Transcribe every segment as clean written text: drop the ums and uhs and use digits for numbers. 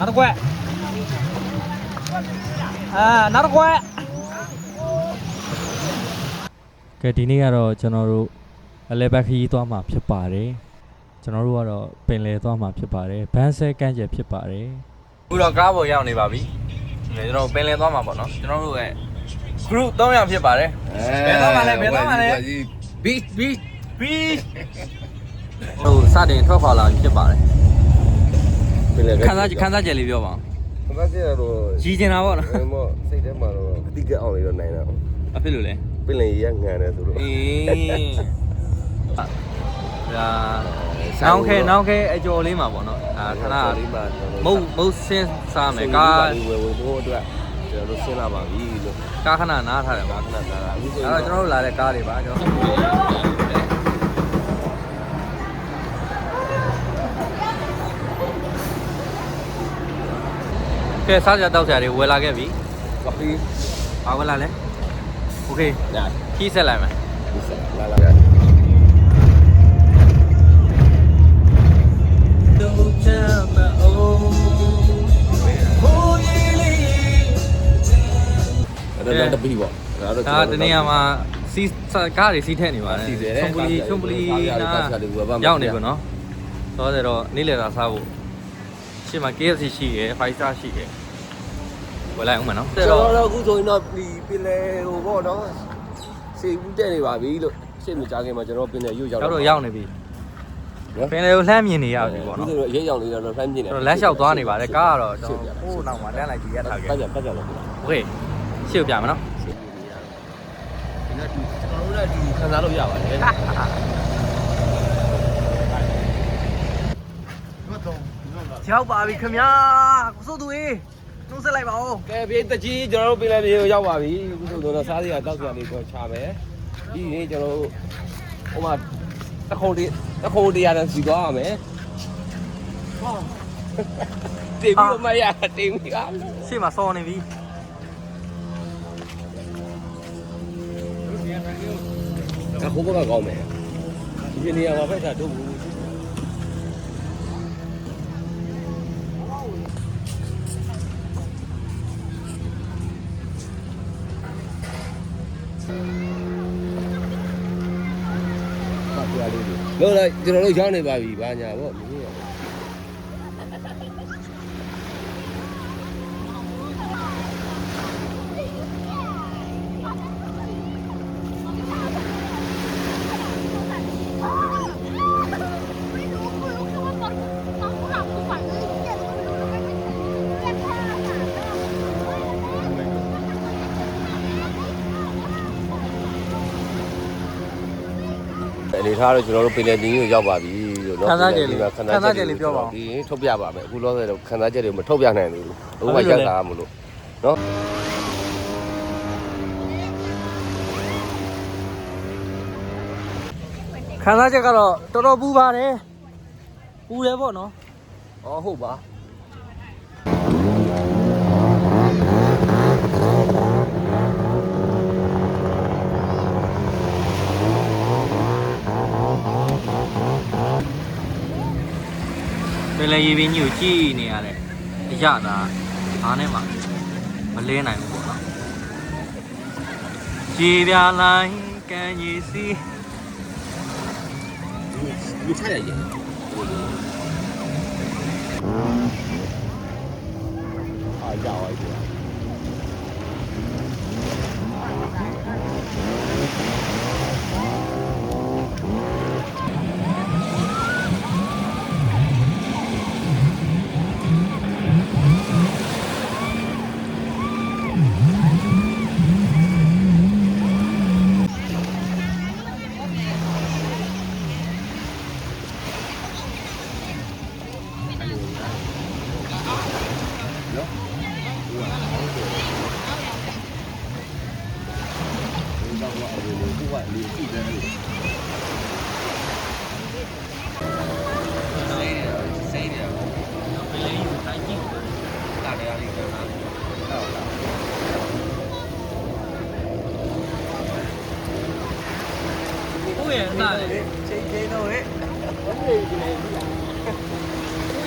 နောက်တစ်ခွက်နောက်တစ်ခွက်ကဲဒီနေ့ကတော့ကျွန်တော်တို့အလဲဘက်ခရီးသွားမှာဖြစ်ပါတယ်ကျွန်တော်တို့ကတော့ပင်လယ်သွားမှာဖြစ်ပါတယ်ဘန်းဆဲကမ်းခြေဖြစ်ပါတယ်အခုတော့ကားပေါ်ရောက်နေပါပြီကျွန်တော်ပင်လယ်သွားမှာပေါ့နော်ကျွန်တော်တို့ရဲ့ group 3ယောက်ဖြစ်ပါတယ်ဘယ်သွားမှာလဲbeach ဟိုစတင်ထွက်ခွာလာဖြစ်ပါတယ်ခန်းစားချက်လေးပြောပါဦးခန်းစားချက်တော့ကြီးကျင်တာပေါ့နော်မောစိတ်ထဲမှာတော့အတိကအောင်လေးတော့နိုင်တာအဖြစ်လို့လဲပင်လယ်ရငန်တယ်ဆိုတော့အေးဒါနောင်ခဲအကျော်လေးမှာပေါ့နော်ခဏမုတ်ဆင်းစားမယ်ကားဝယ်ဖို့အတွက်ကျွန်တော်တို့ဆင်းလာပါပြီလို့ကားခဏနားထားတယ်ပါခဏနားတာအခုဆိုတော့ကျွန်တော်တို့လာတဲ့ကားတွေပါကျွန်တော်ကဲစားကြတောက်ကြတွေဝယ်လာခဲ့ပြီကော်ဖီဘာဝယ်လာလဲโอเคခီးဆက်လိုက်မယ်လာလာဒါတပီပေါ့ဒါတနေရာမှာစီကားတွေစီးထက်နေပါတယ်ချုံပလီနာရောက်နေပြီနော်တော့ဆိုတော့နေ့လည်သာစားဖို့ရှေ့မှာ KFC ရှိရယ် 5 star ရှိရယ်ဝယ်လိုက်အောင်မယ်နော်ကျွန်တော်တို့အခုဆိုရင်တော့ပင်လယ်ဟိုပေါ့နော်စေဘူးတက်နေပါပြီလို့ရှေ့မကြခင်မှာကျွန်တော်ပင်လယ်ရွတ်ရောက်တော့ရောက်နေပြီပင်လယ်ကိုလှမ်းမြင်နေရပြီပေါ့နော်အခုဆိုအရေးရောက်နေတော့လှမ်းမြင်နေလမ်းလျှောက်သွားနေပါတယ်ကားကတော့ဟိုးနောက်မှာတန်းလိုက်ကြည့်ရထားခဲ့ပတ်ကြလို့โอเคရှေ့ပြမယ်နော်ကျွန်တော်တို့လည်းဒီခံစားလို့ရပါတယ်ရောက်ပါပြီခင်ဗျာကိုစိုးသူေးနှုတ်ဆက်လိုက်ပါဦးကဲပြေးတကြီးကျွန်တော်တို့ပြင်လဲပြေရောက်ပါပြီအခုဆိုတော့စားစရာတောက်စရာလေးကိုချမယ်ဒီနေ့ကျွန်တော်တို့ဟိုမှာတခုံတရားတန်းစီသွားရမယ်တင်ပြီးမရတင်ပြီးအားရှေ့မှာစောနေပြီအခုဘက်ကကောင်းမယ်ဒီနေရာမှာပဲသာတို့ဘူးလို့လိုက်ကျွန်တော်တို့ရောက်နေပါပြီဘာညာပေါ့မင်းရအနေထားတော့ကျွန်တော်တို့ပင်လယ်တင်းကိုရောက်ပါပြီလို့เนาะခန်းစားချက်လေးပြောပါဦးဒီထုတ်ပြပါမယ်အခုလောဆယ်တော့ခန်းစားချက်တွေမထုတ်ပြနိုင်ဘူးအခုမှရောက်တာမလို့เนาะခန်းစားချက်ကတော့တော်တော်ပူပါတယ်ပူတယ်ပေါ့နော်ဩဟုတ်ပါပင်လယ်ရေပင်ကြီးကိုကြည့်နေရတဲ့အရသာအားနဲ့မှမလဲနိုင်ဘူးပေါ့နော်ရေပြလိုင်းကန်ကြီးစီဒီထိုင်ရည်အားကြောက်ရည်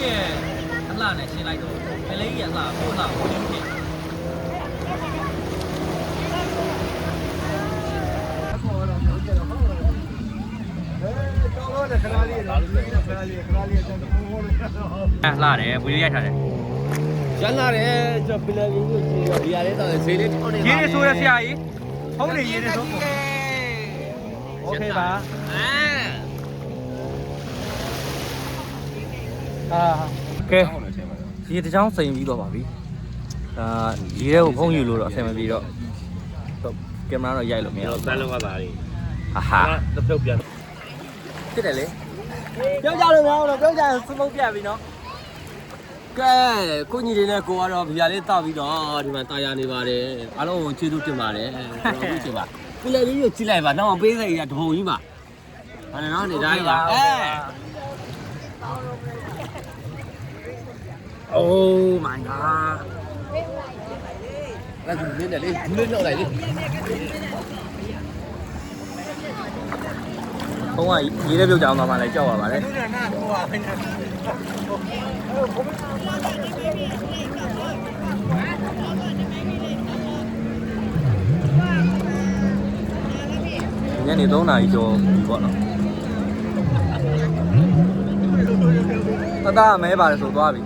ရဲ့အလှနဲ့ရှင်းလိုက်တော့ လေးကြီးကစားပို့စားကိုဖြစ် လာတယ်ဘူးရိုက်ထားတယ် ရန်လာတယ်ကျွန်တော်ပင်လယ်ကြီးကိုကြည့်တော့ဒီရတဲ့တော့ဈေးလေးထောက်နေပါ ရေးနေဆိုရဆရာကြီးဟုတ်တယ်ရေးနေဆိုโอเคပါကဲဒီတချောင်းစိန်ပြီးတော့ပါပြီဒါရေးတဲ့ကိုဖုန်းယူလို့တော့အဆင်မပြေတော့ကင်မရာတော့ရိုက်လို့မရဘူး တန်းလုံးကပါလေ ဟာ တစ်ဖြုတ်ပြန် ဖြစ်တယ်လေပြောကြလို့မရဘူးတော့ပြောကြရင်စမုတ်ပြပြီနော် ကဲကိုညီလေးနဲ့ကိုကတော့ဗျာလေးတောက်ပြီးတော့ဒီမှာတာယာနေပါတယ်အားလုံးကိုကျေးဇူးတင်ပါတယ်ကျွန်တော်တို့ချိန်ပါပင်လယ်ကြီးကိုကြည့်လိုက်ပါတော့ပေးစိတ်ရတပုံကြီးပါဟာနော်နေတိုင်းပါOh my god အဲ့ဒါဒီနေ့လေဒီနေ့လောက်လိုက်လေ ဘုံကရေးတဲ့ပြုတ်ကြအောင်သွားမှလည်းကြောက်ရပါတယ်ညနေ3 နာရီကျော်ပြီပေါ့နော်တသားမဲပါတယ်ဆိုသွားပြီ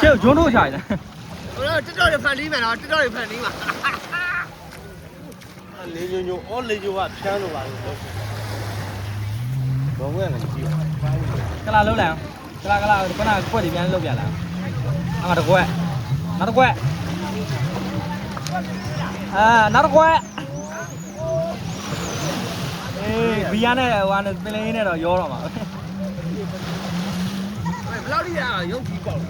ကျုပ်ဂျွန်းတို့ခြိုင်တယ် ဟိုတော့တော်တော်ဖန်တီးမယ်နော်တော်တော်ဖန်တီးပါလေညိုညိုအော်လေညိုကဖြန်းလို့ပါလို့ဘောင်းဝင်လည်းကြည့်ပါ ကလာလုံးလိုက်အောင်ကလာခုနကွက်တွေပြန်လုံးပြန်လာအောင်တကွက်နောက်တကွက်နောက်တကွက်အေးဘီယာနဲ့ဟိုကနေပင်လင်းနဲ့တော့ရောတော့မှာ ဘယ်လောက်ထိရရုပ်ကြီးပေါက်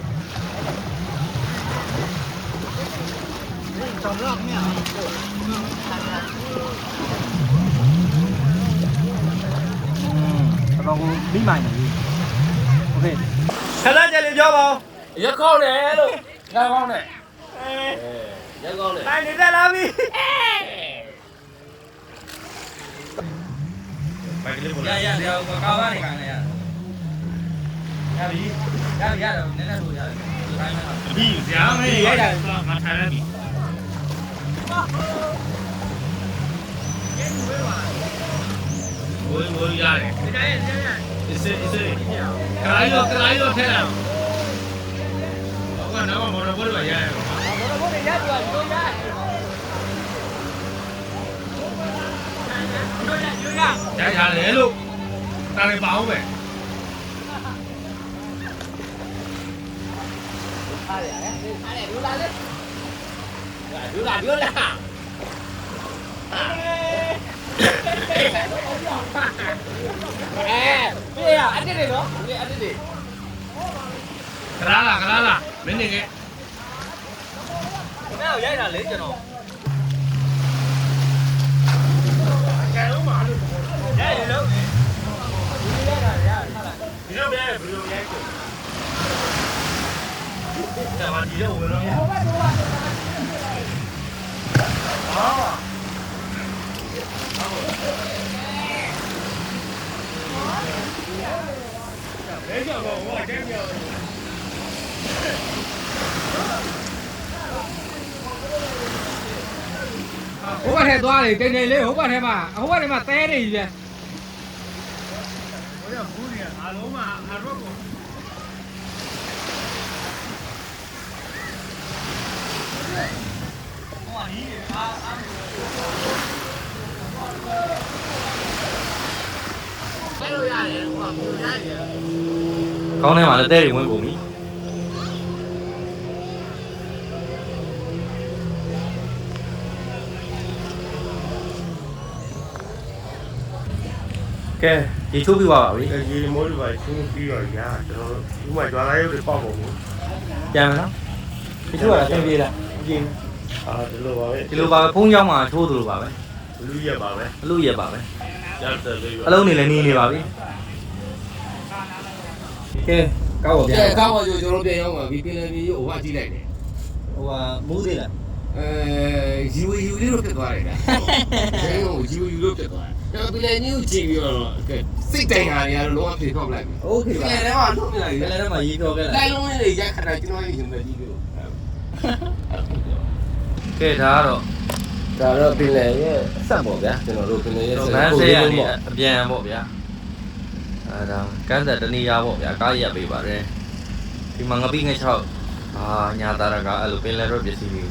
တော်တော့မြတ်တော်ကိုပြီးမှန်နေပြီโอเคခဏကြလေပြောပါဦး ရက်ကောင်းတယ်လို့ရက်ကောင်းတယ်ရက်ကောင်းတယ် နိုင်နေတက်လာပြီဘယ်ကလေးပေါ်လာရကောင်းပါနေကန်လေရပြီရတယ်နည်းနည်းဆိုရတယ်ဒီတိုင်းမှာဒီဇာမေးရိုက်တာငါထိုင်ရပြီဝေးရတယ်ဒီတိုင်းအစ်ကကလာရောထဲလာဟုတ်ကတော့မော်တော်ဘိုးတွေရတယ်မော်တော်ဘိုးတွေရပြီပြောရရတယ်လို့တားနေပါအောင်ပဲပြောလာပြောလာပြေးရအတက်တယ်နော်ပြေးအတက်တယ်ကလာလာမင်းနေကဲမင်းရိုက်တာလေကျွန်တော်ကဲလုံးပါလို့ရိုက်ရလုံးဒီရိုက်တာရထားလိုက်ဒီလိုပဲဘယ်လိုရိုက်ကိုဒါမှဒီတော့ဝင်တော့ရဘယ်ကြောင့်ဟိုကကျင်းပြောဟိုဘက်ထဲသွားလေတိမ်တိမ်လေးဟိုဘက်ထဲမှာတဲနေပြီပြန်ဟိုရဘူးနေအားလုံးမှာအရော့ကိုဟိုအကြီးဘယ်လိုရလဲဟိုကဘယ်လိုရလဲကောင်းထဲမှာလည်းတဲတွေဝင်ကုန်ပြီကဲရေချိုးပြီးသွားပါပြီရေမိုးတွေပါချင်းပြီးတော့ညာကျွန်တော်ဥမာကြွားလာရုပ်တွေပေါက်ကုန်ဘူးပြန်မလားရေချိုးရတာပြင်ပြေးလားမပြေ ဒီလိုပါပဲ ဒီလိုပါပဲဖုန်းကြောင်းမှာထိုးသလိုပါပဲ လူရပါပဲ အလို့ရပါပဲ ရက်တယ်လေး အလုံးနေလည်းနေနေပါပြီကဲကောက်ပါဗျာ ကဲကောင်းပါကျွန်တော်ပြန်ရောက်ပါပြီပင်လယ်မြေကြီးဟိုကကြည့်လိုက်တယ် ဟိုကမူးသေးလား ယူလေးလို့ဖြစ်သွားတယ်ကွာဟိုယူလို့ဖြစ်သွားတယ်ပင်လယ်ကြီးကိုကြည့်ပြီးတော့ကဲစိတ်တိုင်ဟာတွေကတော့လုံးဝဖြေထုတ်လိုက်ပြီ โอเค ပ ပါ င်လယ်ထဲမှာထုတ်ပြလိုက် ဘယ်လဲမှာရေးပြောခဲ့လား လိုက်လုံးလေးတွေရက်ခတာကျွန်တော်ရင်ပဲကြည့်လို့ ကဲဒါကတော့ ဒါတော့ပင်လယ်ရဲ့အဆက်ပေါ့ဗျာကျွန်တော်တို့ပင်လယ်ရဲ့ ဗန်းဆဲရနေအပြန်ပေါ့ဗျာအဲဒါကန်းသက်တနေရပေါ့ဗျာကားရက်ပေးပါတယ်ဒီမှာငပိငှက်6ညာတာရကအဲ့လိုပင်လယ်တော့ပစ္စည်းလေး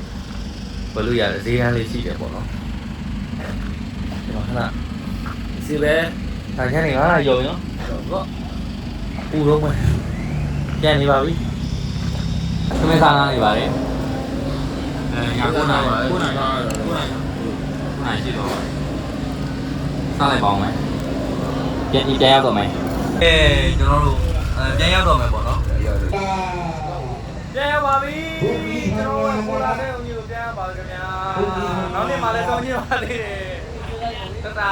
ဘယ်လိုရလဲဈေးရန်လေးရှိတယ်ပေါ့နော်ဒီမှာခဏစီပဲဒါချမ်းနေ9ရုံရောတော့ပူတော့မယ်ပြန်နေပါပြီသမင်းစားနာနေပါတယ်ညာ9နာရီ9နာရီရှိတော့စားလိုက်ပါအောင်မယ်ပြန်ရောက်တော့မယ်ကျွန်တော်တို့ပြန်ရောက်တော့မယ်ပေါ့နော်ပြန်ရောက်ပါပြီကျွန်တော်တို့ပေါ်လာတဲ့ဦးကြီးကိုပြန်ရောက်ပါခင်ဗျာနောက်နေ့မှလည်းကောင်းကြီးပါလေတတာ